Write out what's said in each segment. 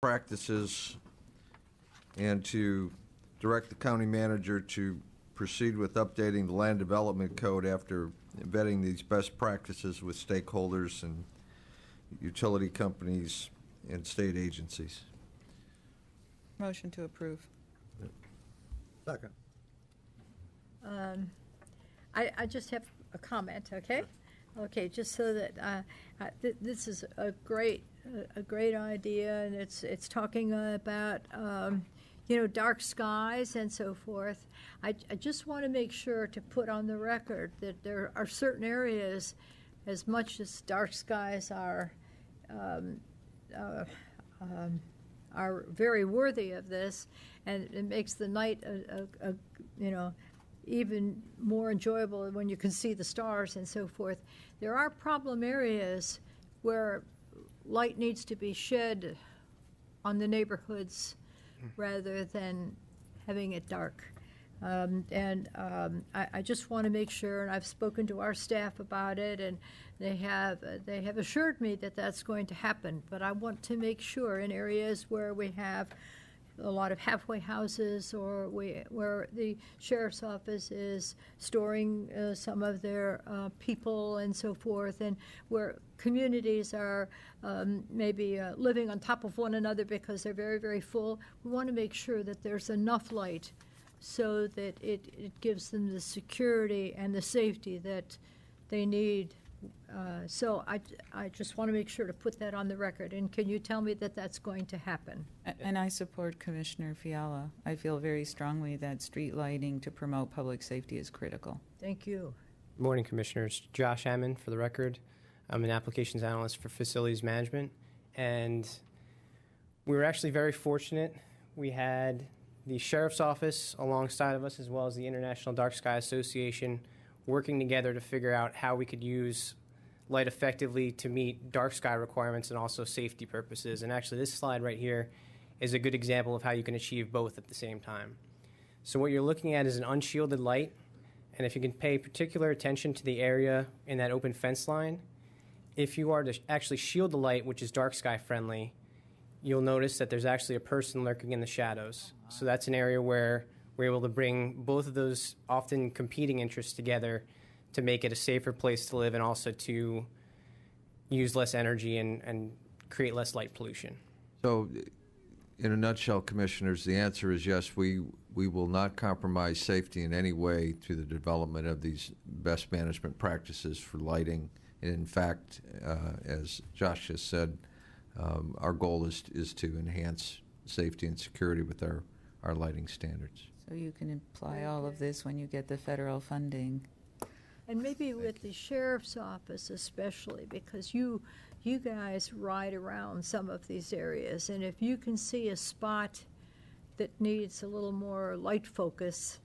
practices and to direct the county manager to proceed with updating the land development code after vetting these best practices with stakeholders and utility companies and state agencies. Motion to approve. Second. I just have a comment, okay? Okay, just so that this is a great idea, and it's talking about dark skies and so forth. I just want to make sure to put on the record that there are certain areas, as much as dark skies are very worthy of this, and it makes the night even more enjoyable when you can see the stars and so forth. There are problem areas where light needs to be shed on the neighborhoods rather than having it dark. I just want to make sure, and I've spoken to our staff about it, and they have assured me that that's going to happen. But I want to make sure in areas where we have a lot of halfway houses, or where the sheriff's office is storing some of their people and so forth, and where communities are maybe living on top of one another because they're very, very full, we want to make sure that there's enough light so that it gives them the security and the safety that they need. So I just want to make sure to put that on the record. And can you tell me that that's going to happen? And I support Commissioner Fiala. I feel very strongly that street lighting to promote public safety is critical. Thank you. Good morning, Commissioners. Josh Hammond, for the record. I'm an applications analyst for facilities management. And we were actually very fortunate. We had the Sheriff's Office alongside of us, as well as the International Dark Sky Association, working together to figure out how we could use light effectively to meet dark sky requirements and also safety purposes. And actually, this slide right here is a good example of how you can achieve both at the same time. So what you're looking at is an unshielded light, and if you can pay particular attention to the area in that open fence line, if you are to actually shield the light, which is dark sky friendly, you'll notice that there's actually a person lurking in the shadows. So that's an area where we're able to bring both of those often competing interests together to make it a safer place to live and also to use less energy and create less light pollution. So, in a nutshell, Commissioners, the answer is yes, we will not compromise safety in any way through the development of these best management practices for lighting. And in fact, as Josh just said, our goal is to enhance safety and security with our lighting standards. So you can apply all of this when you get the federal funding. And maybe with the sheriff's office especially, because you guys ride around some of these areas, and if you can see a spot that needs a little more light focus,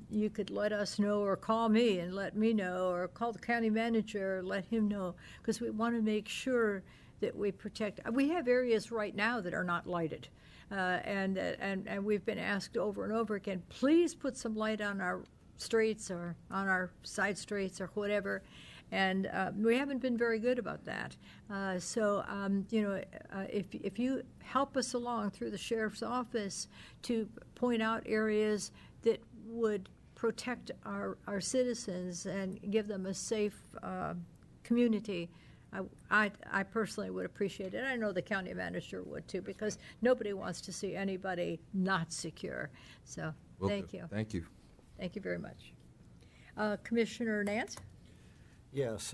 you could let us know, or call me and let me know, or call the county manager, let him know, because we want to make sure that we protect. We have areas right now that are not lighted. And we've been asked over and over again, please put some light on our streets or on our side streets or whatever. And we haven't been very good about that. If you help us along through the sheriff's office to point out areas that would protect our citizens and give them a safe community, I personally would appreciate it. I know the county manager would too, because nobody wants to see anybody not secure. So thank you. Thank you. Thank you very much. Commissioner Nance? Yes,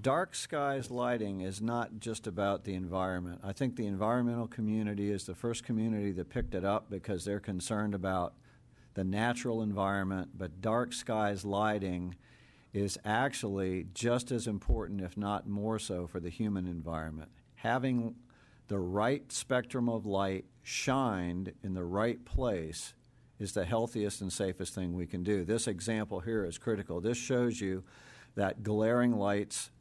dark skies lighting is not just about the environment. I think the environmental community is the first community that picked it up because they're concerned about the natural environment, but dark skies lighting is actually just as important, if not more so, for the human environment. Having the right spectrum of light shined in the right place is the healthiest and safest thing we can do. This example here is critical. This shows you that glaring lights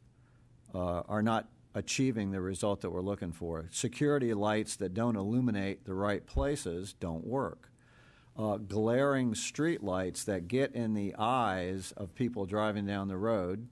are not achieving the result that we're looking for. Security lights that don't illuminate the right places don't work. Glaring street lights that get in the eyes of people driving down the road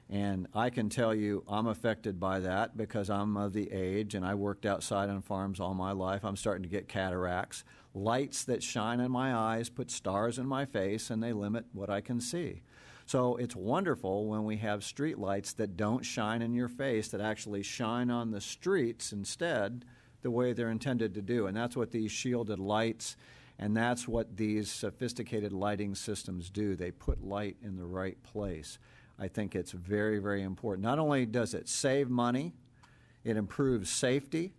And I can tell you I'm affected by that because I'm of the age and I worked outside on farms all my life. I'm starting to get cataracts. Lights that shine in my eyes put stars in my face and they limit what I can see. So it's wonderful when we have street lights that don't shine in your face, that actually shine on the streets instead the way they're intended to do. And that's what these shielded lights and that's what these sophisticated lighting systems do. They put light in the right place. I think it's very, very important. Not only does it save money, it improves safety.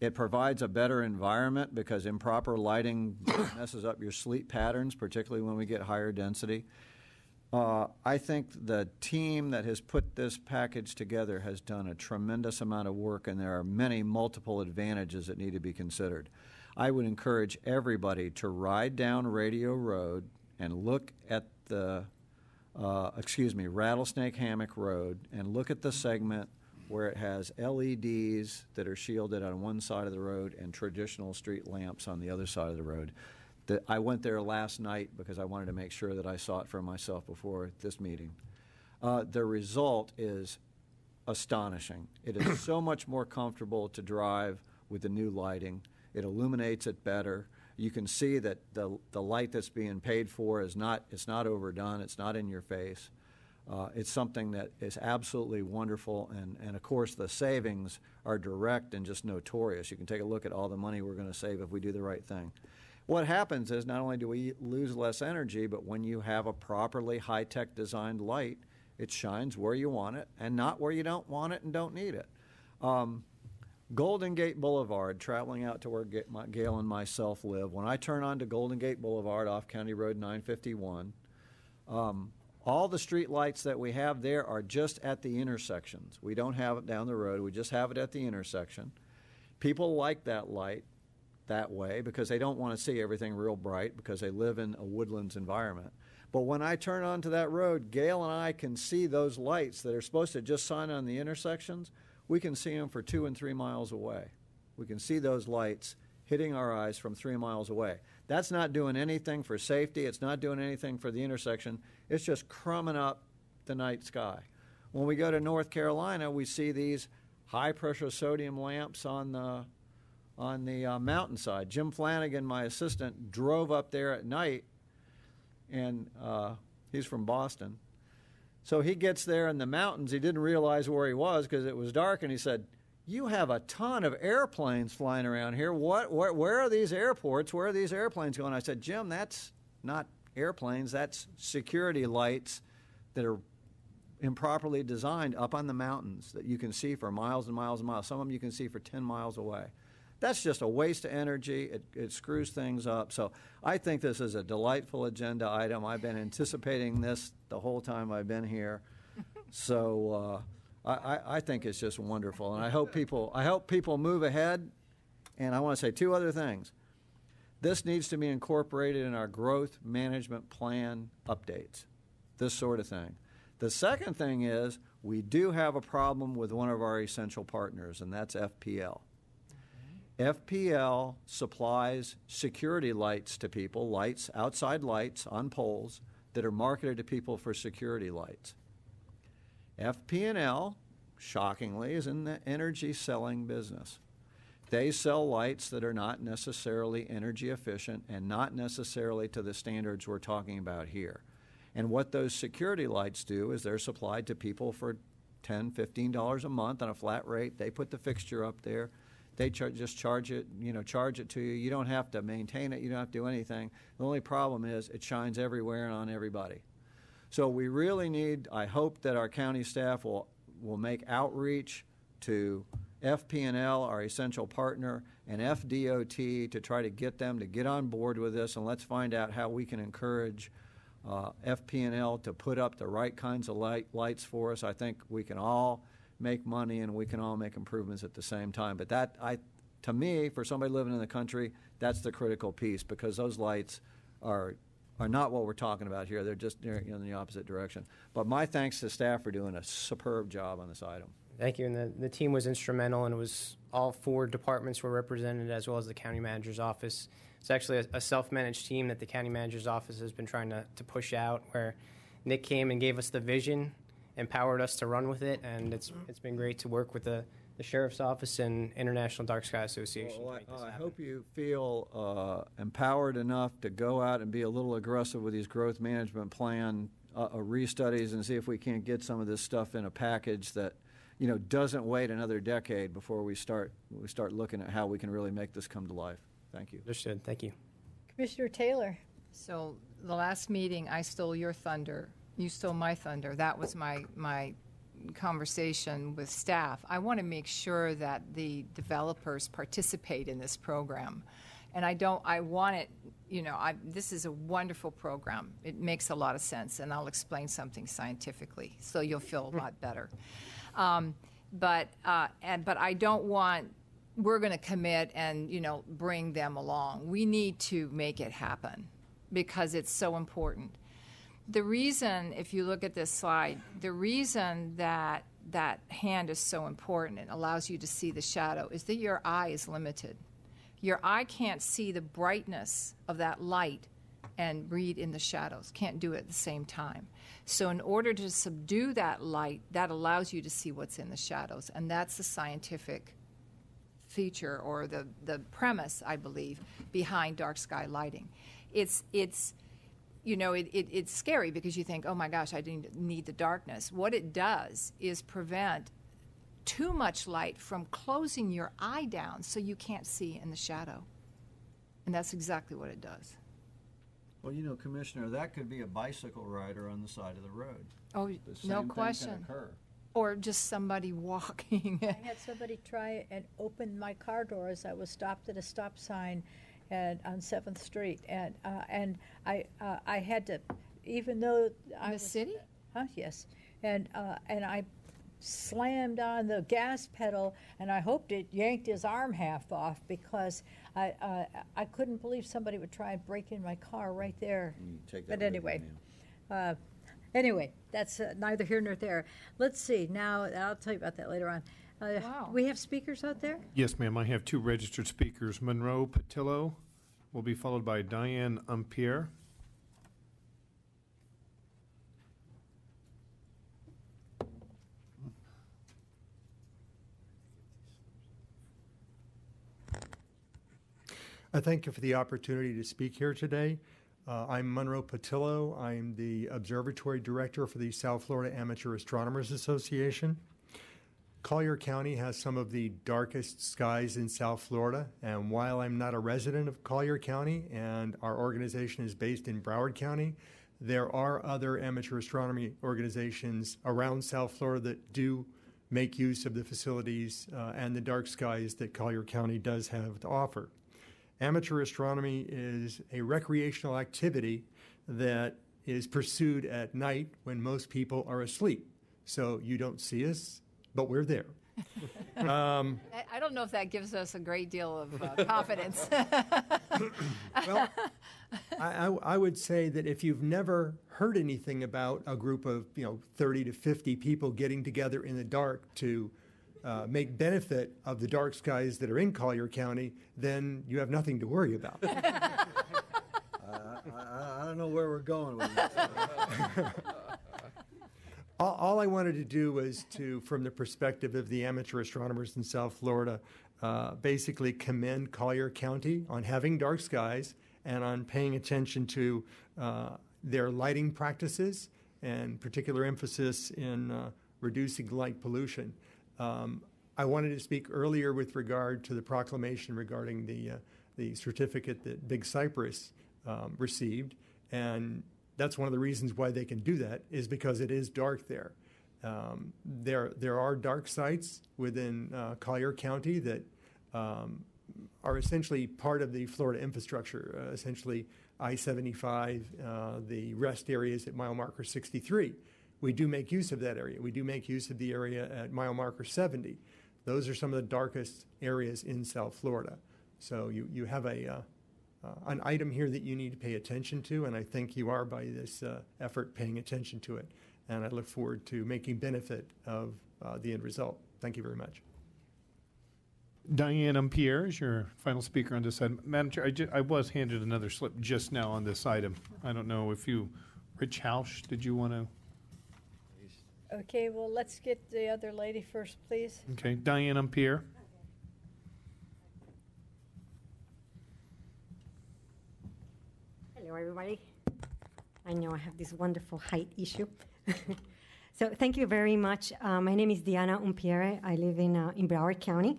It provides a better environment because improper lighting messes up your sleep patterns, particularly when we get higher density. I think the team that has put this package together has done a tremendous amount of work, and there are many multiple advantages that need to be considered. I would encourage everybody to ride down Radio Road and look at the Rattlesnake Hammock Road, and look at the segment where it has LEDs that are shielded on one side of the road and traditional street lamps on the other side of the road. I went there last night because I wanted to make sure that I saw it for myself before this meeting. The result is astonishing. It is so much more comfortable to drive with the new lighting. It illuminates it better. You can see that the light that's being paid for it's not overdone. It's not in your face. It's something that is absolutely wonderful, and of course the savings are direct and just notorious. You can take a look at all the money we're going to save if we do the right thing. What happens is not only do we lose less energy, but when you have a properly high-tech designed light, it shines where you want it and not where you don't want it and don't need it. Golden Gate Boulevard, traveling out to where Gail and myself live, when I turn onto Golden Gate Boulevard off County Road 951, all the street lights that we have there are just at the intersections. We don't have it down the road. We just have it at the intersection. People like that light that way because they don't want to see everything real bright because they live in a woodlands environment. But when I turn onto that road, Gail and I can see those lights that are supposed to just shine on the intersections. We can see them for 2 and 3 miles away. We can see those lights hitting our eyes from 3 miles away. That's not doing anything for safety. It's not doing anything for the intersection. It's just crumbing up the night sky. When we go to North Carolina, we see these high-pressure sodium lamps on the mountainside. Jim Flanagan, my assistant, drove up there at night, and he's from Boston. So he gets there in the mountains. He didn't realize where he was because it was dark, and he said, "You have a ton of airplanes flying around here. Where are these airports? Where are these airplanes going?" I said, "Jim, that's not airplanes. That's security lights that are improperly designed up on the mountains that you can see for miles and miles and miles. Some of them you can see for 10 miles away." That's just a waste of energy. It screws things up. So I think this is a delightful agenda item. I've been anticipating this the whole time I've been here. So I think it's just wonderful, and I hope people move ahead. And I want to say 2 other things. This needs to be incorporated in our growth management plan updates, this sort of thing. The second thing is we do have a problem with one of our essential partners, and that's FPL. FPL supplies security lights to people, outside lights on poles that are marketed to people for security lights. FP&L, shockingly, is in the energy selling business. They sell lights that are not necessarily energy efficient and not necessarily to the standards we're talking about here. And what those security lights do is they're supplied to people for $10, $15 a month on a flat rate. They put the fixture up there. They just charge it to you. You don't have to maintain it. You don't have to do anything. The only problem is it shines everywhere and on everybody. So we really need, I hope that our county staff will make outreach to FP&L, our essential partner, and FDOT to try to get them to get on board with this, and let's find out how we can encourage FP&L to put up the right kinds of lights for us. I think we can all make money and we can all make improvements at the same time. But to me, for somebody living in the country, that's the critical piece, because those lights are not what we're talking about here. They're in the opposite direction. But my thanks to staff for doing a superb job on this item. Thank you. And the team was instrumental, and it was all 4 departments were represented, as well as the county manager's office. It's actually a self-managed team that the county manager's office has been trying to push out, where Nick came and gave us the vision, empowered us to run with it, and it's been great to work with the Sheriff's Office and International Dark Sky Association. Well, to make this I happen. hope you feel empowered enough to go out and be a little aggressive with these growth management plan restudies and see if we can't get some of this stuff in a package that, doesn't wait another decade before we start looking at how we can really make this come to life. Thank you. Understood. Thank you. Commissioner Taylor. So the last meeting, I stole your thunder. You stole my thunder. That was my conversation with staff. I want to make sure that the developers participate in this program. And I want it, this is a wonderful program. It makes a lot of sense, and I'll explain something scientifically, so you'll feel a lot better. But I don't want, we're going to commit and, bring them along. We need to make it happen because it's so important. The reason, if you look at this slide, the reason that that hand is so important and allows you to see the shadow is that your eye is limited. Your eye can't see the brightness of that light and read in the shadows, can't do it at the same time. So in order to subdue that light, that allows you to see what's in the shadows, and that's the scientific feature or the premise, I believe, behind dark sky lighting. It's scary because you think, oh my gosh, I didn't need the darkness. What it does is prevent too much light from closing your eye down so you can't see in the shadow. And that's exactly what it does. Well, Commissioner, that could be a bicycle rider on the side of the road. Oh, The same no thing question. can occur. Or just somebody walking. I had somebody try and open my car door as I was stopped at a stop sign and on 7th Street, and I had to, even though I In the was, city? Yes, and I slammed on the gas pedal, and I hoped it yanked his arm half off because I couldn't believe somebody would try and break in my car right there. You take that But with you, anyway. ma'am. Anyway, that's neither here nor there. Let's see. Now, I'll tell you about that later on. Wow. We have speakers out there? Yes, ma'am. I have two registered speakers. Monroe Patillo will be followed by Diane Umpierre. I thank you for the opportunity to speak here today. I'm Monroe Patillo. I'm the Observatory Director for the South Florida Amateur Astronomers Association. Collier County has some of the darkest skies in South Florida, and while I'm not a resident of Collier County and our organization is based in Broward County, there are other amateur astronomy organizations around South Florida that do make use of the facilities and the dark skies that Collier County does have to offer. Amateur astronomy is a recreational activity that is pursued at night when most people are asleep. So you don't see us, but we're there. I don't know if that gives us a great deal of confidence. Well, I would say that if you've never heard anything about a group of 30 to 50 people getting together in the dark to make benefit of the dark skies that are in Collier County, then you have nothing to worry about. I don't know where we're going with this. All I wanted to do was to, from the perspective of the amateur astronomers in South Florida, basically commend Collier County on having dark skies and on paying attention to their lighting practices and particular emphasis in reducing light pollution. I wanted to speak earlier with regard to the proclamation regarding the certificate that Big Cypress received, and that's one of the reasons why they can do that is because it is dark there. There are dark sites within Collier County that are essentially part of the Florida infrastructure, essentially I-75, the rest areas at mile marker 63. We do make use of that area. We do make use of the area at mile marker 70. Those are some of the darkest areas in South Florida. So you have an item here that you need to pay attention to, and I think you are by this effort paying attention to it. And I look forward to making benefit of the end result. Thank you very much. Diane Umpierre is your final speaker on this item. Madam Chair, I was handed another slip just now on this item. I don't know if you Rich Hausch, did you want to? Okay, well, let's get the other lady first, please. Okay, Diane Umpierre. Hello, everybody. I know I have this wonderful height issue. So thank you very much. My name is Diana Umpierre. I live in Broward County.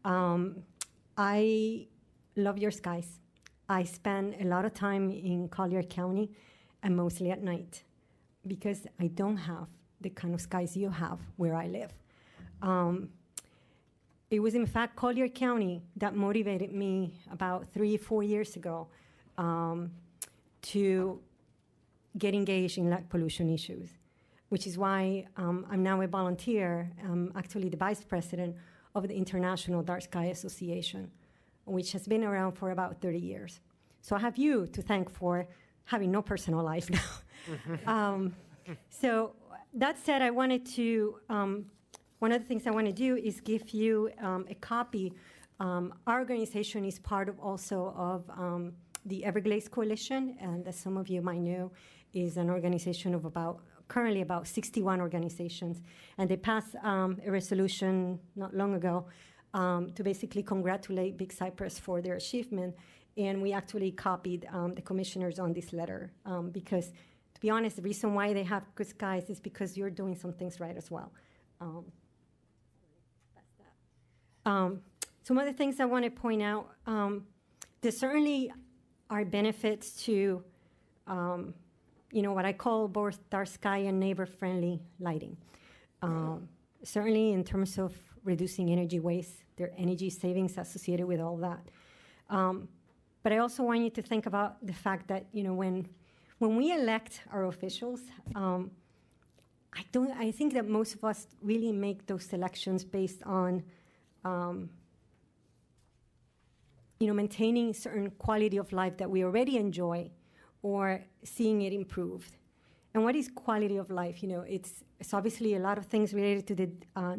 I love your skies. I spend a lot of time in Collier County and mostly at night because I don't have the kind of skies you have where I live. It was, in fact, Collier County that motivated me about 3-4 years ago to get engaged in light pollution issues, which is why I'm now a volunteer. I'm actually the vice president of the International Dark Sky Association, which has been around for about 30 years. So I have you to thank for having no personal life now. So that said, I wanted to, one of the things I want to do is give you a copy. Our organization is part of also of the Everglades Coalition, and as some of you might know, is an organization of currently about 61 organizations. And they passed a resolution not long ago to basically congratulate Big Cypress for their achievement. And we actually copied the commissioners on this letter because, to be honest, the reason why they have good skies is because you're doing some things right as well. Some other things I want to point out, there certainly are benefits to what I call both dark sky and neighbor-friendly lighting. Certainly in terms of reducing energy waste, there are energy savings associated with all that. But I also want you to think about the fact that when we elect our officials, I think that most of us really make those selections based on maintaining certain quality of life that we already enjoy or seeing it improved. And what is quality of life? It's obviously a lot of things related to the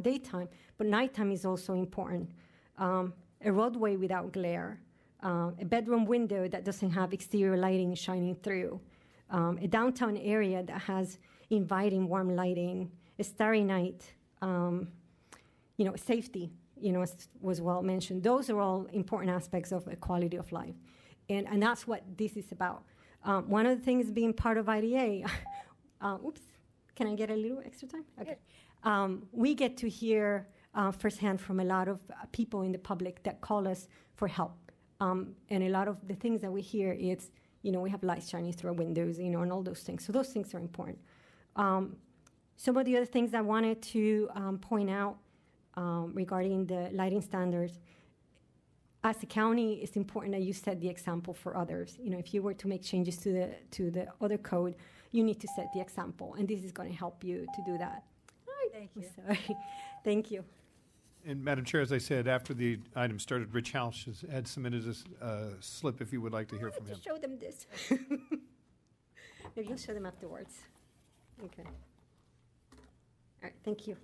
daytime, but nighttime is also important. A roadway without glare, a bedroom window that doesn't have exterior lighting shining through, a downtown area that has inviting warm lighting, a starry night, safety, was well mentioned. Those are all important aspects of a quality of life. And that's what this is about. One of the things being part of IDA, oops, can I get a little extra time? Okay. We get to hear firsthand from a lot of people in the public that call us for help. And a lot of the things that we hear is, we have lights shining through our windows, and all those things. So those things are important. Some of the other things I wanted to point out regarding the lighting standards, as a county, it's important that you set the example for others. If you were to make changes to the other code, you need to set the example, and this is going to help you to do that. Thank you. Sorry. Thank you. And Madam Chair, as I said, after the item started, Rich Hausch had submitted a slip if you would like to hear from him. Show them this. Maybe you'll show them afterwards. Okay. All right. Thank you.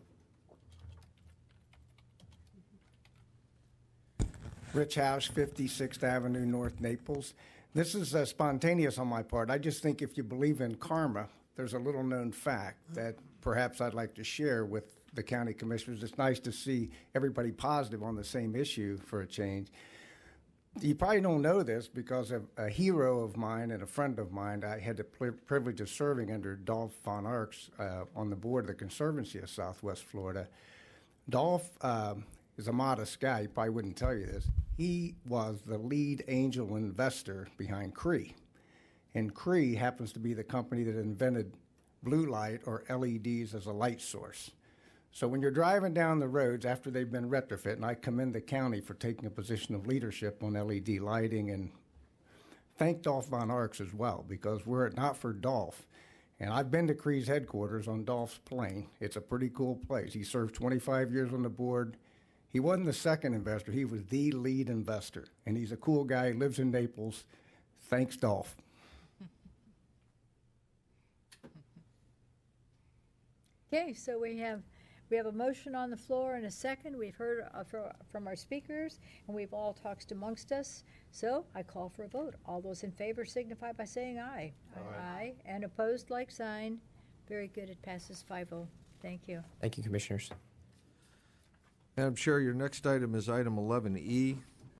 Rich House, 56th Avenue, North Naples. This is spontaneous on my part. I just think if you believe in karma, there's a little known fact that perhaps I'd like to share with the county commissioners. It's nice to see everybody positive on the same issue for a change. You probably don't know this because of a hero of mine and a friend of mine. I had the privilege of serving under Dolph von Arx on the board of the Conservancy of Southwest Florida. Dolph is a modest guy. He probably wouldn't tell you this. He was the lead angel investor behind Cree. And Cree happens to be the company that invented blue light or LEDs as a light source. So when you're driving down the roads after they've been retrofit, and I commend the county for taking a position of leadership on LED lighting, and thank Dolph von Arx as well, because were it not for Dolph, and I've been to Cree's headquarters on Dolph's plane. It's a pretty cool place. He served 25 years on the board. He wasn't the second investor. He was the lead investor. And he's a cool guy, lives in Naples. Thanks, Dolph. Okay, so we have We have a motion on the floor and a second. We've heard from our speakers, and we've all talked amongst us. So I call for a vote. All those in favor signify by saying aye. Aye. And opposed, like sign. Very good. It passes 5-0. Thank you. Thank you, Commissioners. Madam Chair, your next item is item 11E,